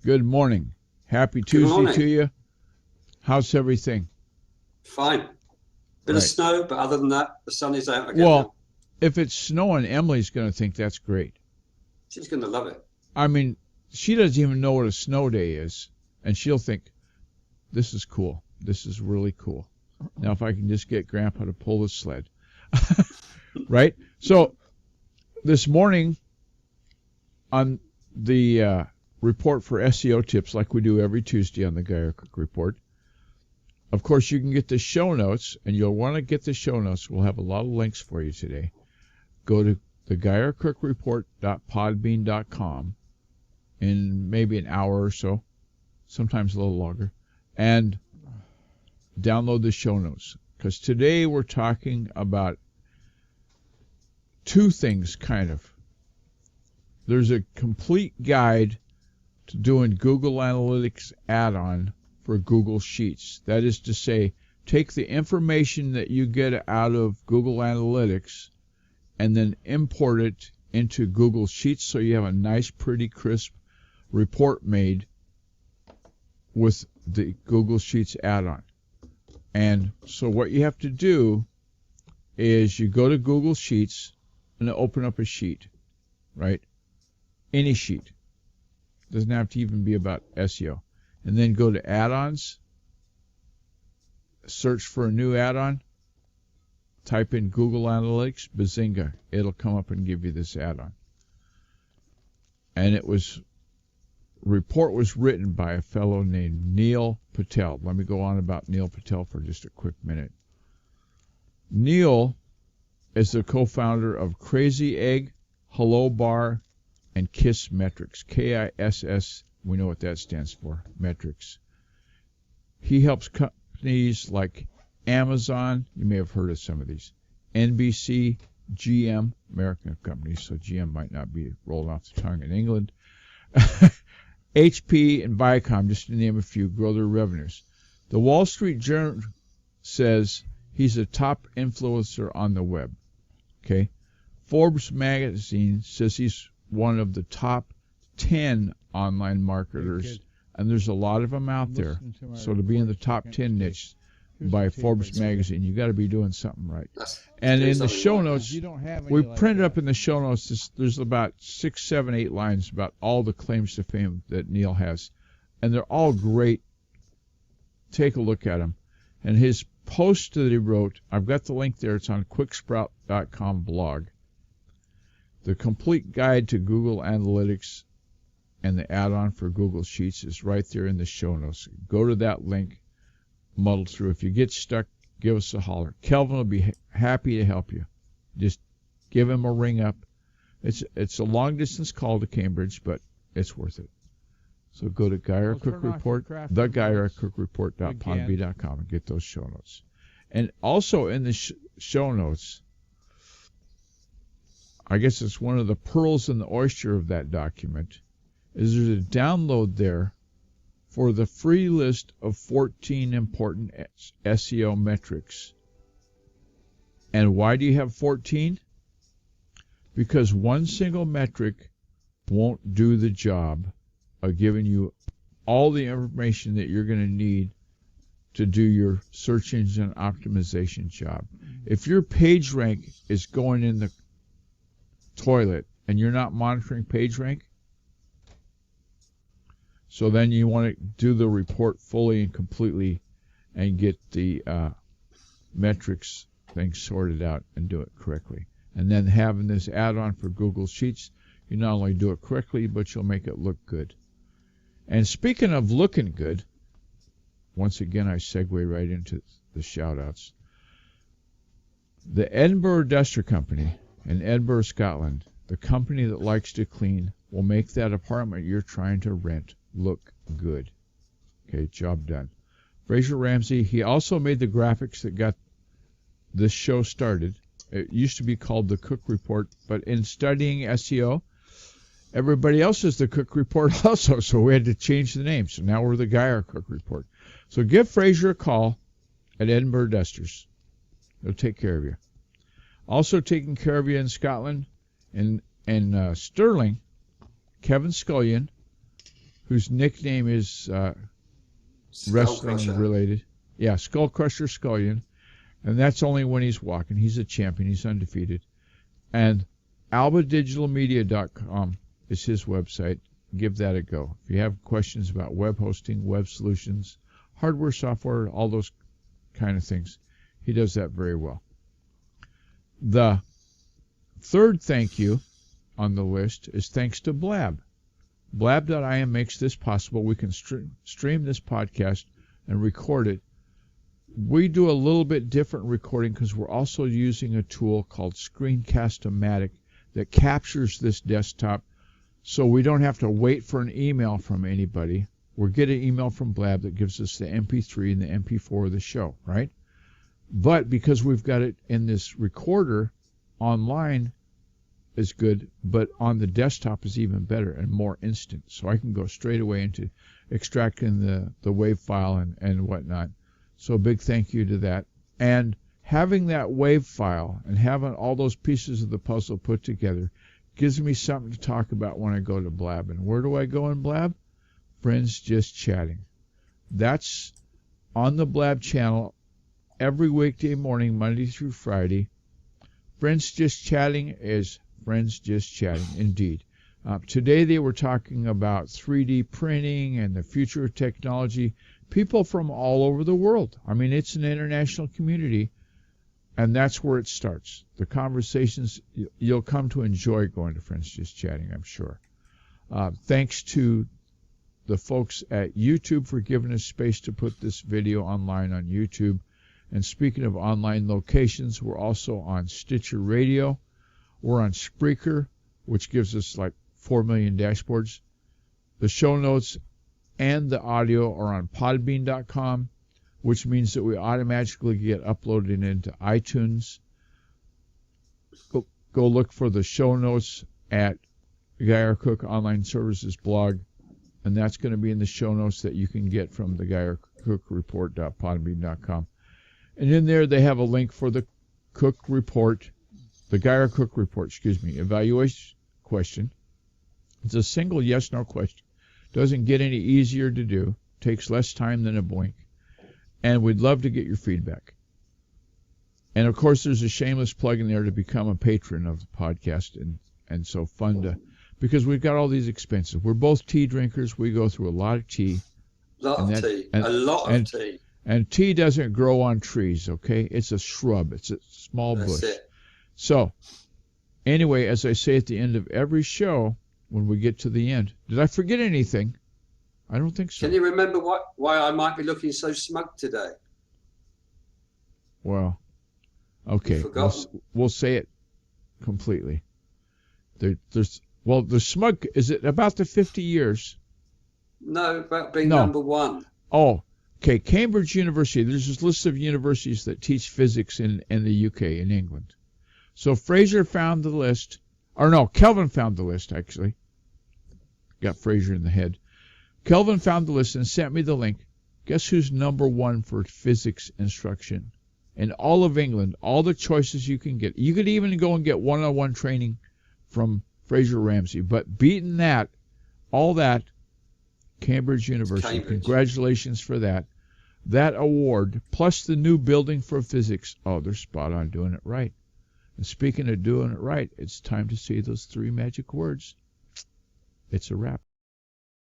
Good morning. Happy Good Tuesday morning. to you. How's everything? Fine. Bit of Right. snow, but other than that, the sun is out again now. Well, if it's snowing, Emily's going to think that's great. She's going to love it. I mean, she doesn't even know what a snow day is, and she'll think, this is cool. This is really cool. Now, if I can just get Grandpa to pull the sled. Right? So, this morning on the report for SEO tips, like we do every Tuesday on the Geyer Cook Report, of course, you can get the show notes, and you'll want to get the show notes. We'll have a lot of links for you today. Go to thegeyercookreport.podbean.com in maybe an hour or so, sometimes a little longer, and download the show notes. Because today we're talking about two things, kind of. There's a complete guide to doing Google Analytics add-on for Google Sheets. That is to say, take the information that you get out of Google Analytics and then import it into Google Sheets so you have a nice, pretty, crisp report made with the Google Sheets add-on. And so what you have to do is you go to Google Sheets and open up a sheet, right? Any sheet. Doesn't have to even be about SEO. And then go to add-ons, search for a new add-on, type in Google Analytics, bazinga, it'll come up and give you this add-on. And report was written by a fellow named Neil Patel. Let me go on about Neil Patel for just a quick minute. Neil is the co-founder of Crazy Egg, Hello Bar, and KISS Metrics. KISS, we know what that stands for, metrics. He helps companies like Amazon, you may have heard of some of these, NBC, GM, American companies, so GM might not be rolled off the tongue in England, HP and Viacom, just to name a few, grow their revenues. The Wall Street Journal says he's a top influencer on the web. Okay, Forbes magazine says he's one of the top 10 online marketers, and there's a lot of them out there. So to be in the top 10 niche by Forbes magazine, you got to be doing something right. And in the show notes, we printed up in the show notes, there's about 6, 7, 8 lines about all the claims to fame that Neil has, and they're all great. Take a look at them. And his post that he wrote, I've got the link there, it's on quicksprout.com blog. The complete guide to Google Analytics and the add-on for Google Sheets is right there in the show notes. Go to that link, muddle through. If you get stuck, give us a holler. Kelvin will be happy to help you. Just give him a ring up. It's a long-distance call to Cambridge, but it's worth it. So go to Geyer Cook Report, thegeyercookreport.podbean.com and get those show notes. And also in the show notes, I guess it's one of the pearls in the oyster of that document, is there's a download there for the free list of 14 important SEO metrics. And why do you have 14? Because one single metric won't do the job of giving you all the information that you're going to need to do your search engine optimization job. If your page rank is going in the toilet and you're not monitoring page rank, so then you want to do the report fully and completely and get the metrics thing sorted out and do it correctly. And then having this add-on for Google Sheets, you not only do it correctly, but you'll make it look good. And speaking of looking good, once again I segue right into the shout-outs. The Edinburgh Duster Company in Edinburgh, Scotland, the company that likes to clean, will make that apartment you're trying to rent look good. Okay, job done. Fraser Ramsey, he also made the graphics that got this show started. It used to be called the Cook Report, but in studying SEO, everybody else is the Cook Report also, so we had to change the name. So now we're the Geyer Cook Report. So give Fraser a call at Edinburgh Dusters. They'll take care of you. Also taking care of you in Scotland, in Stirling, Kevin Scullion whose nickname is Skull wrestling Crusher. related. Yeah, Skull Crusher Scullion. And that's only when he's walking. He's a champion. He's undefeated. And albadigitalmedia.com is his website. Give that a go. If you have questions about web hosting, web solutions, hardware, software, all those kind of things, he does that very well. The third thank you on the list is thanks to Blab. Blab.im makes this possible. We can stream this podcast and record it. We do a little bit different recording because we're also using a tool called Screencast-O-Matic that captures this desktop so we don't have to wait for an email from anybody. We're getting an email from Blab that gives us the MP3 and the MP4 of the show, right? But because we've got it in this recorder online is good, but on the desktop is even better and more instant. So I can go straight away into extracting the WAV file and whatnot. So a big thank you to that. And having that WAV file and having all those pieces of the puzzle put together gives me something to talk about when I go to Blab. And where do I go in Blab? Friends Just Chatting. That's on the Blab channel every weekday morning, Monday through Friday. Friends Just Chatting is Friends Just Chatting, indeed. Today they were talking about 3D printing and the future of technology. People from all over the world. I mean, it's an international community, and that's where it starts. The conversations, you'll come to enjoy going to Friends Just Chatting, I'm sure. Thanks to the folks at YouTube for giving us space to put this video online on YouTube. And speaking of online locations, we're also on Stitcher Radio. We're on Spreaker, which gives us like 4 million dashboards. The show notes and the audio are on podbean.com, which means that we automatically get uploaded into iTunes. Go look for the show notes at Guy R. Cook Online Services blog, and that's going to be in the show notes that you can get from the Guy R. Cook Report.podbean.com. And in there they have a link for the Cook Report, the Guy R. Cook Report, evaluation question. It's a single yes/no question. Doesn't get any easier to do. Takes less time than a blink. And we'd love to get your feedback. And of course, there's a shameless plug in there to become a patron of the podcast, and so fun to, because we've got all these expenses. We're both tea drinkers. We go through a lot of tea. A lot of tea. And tea doesn't grow on trees, okay? It's a shrub. It's a small bush. That's it. So, anyway, as I say at the end of every show, when we get to the end, did I forget anything? I don't think so. Can you remember why I might be looking so smug today? Well, okay. We'll say it completely. The smug, is it about the 50 years? No, about being number one. Oh, okay. Cambridge University. There's this list of universities that teach physics in the UK, in England. So Fraser found the list. Or no, Kelvin found the list, actually. Got Fraser in the head. Kelvin found the list and sent me the link. Guess who's number one for physics instruction? In all of England, all the choices you can get. You could even go and get one-on-one training from Fraser Ramsey. But beating that, all that, Cambridge University. Congratulations for that. That award, plus the new building for physics. Oh, they're spot on doing it right. And speaking of doing it right, it's time to say those 3 magic words. It's a wrap.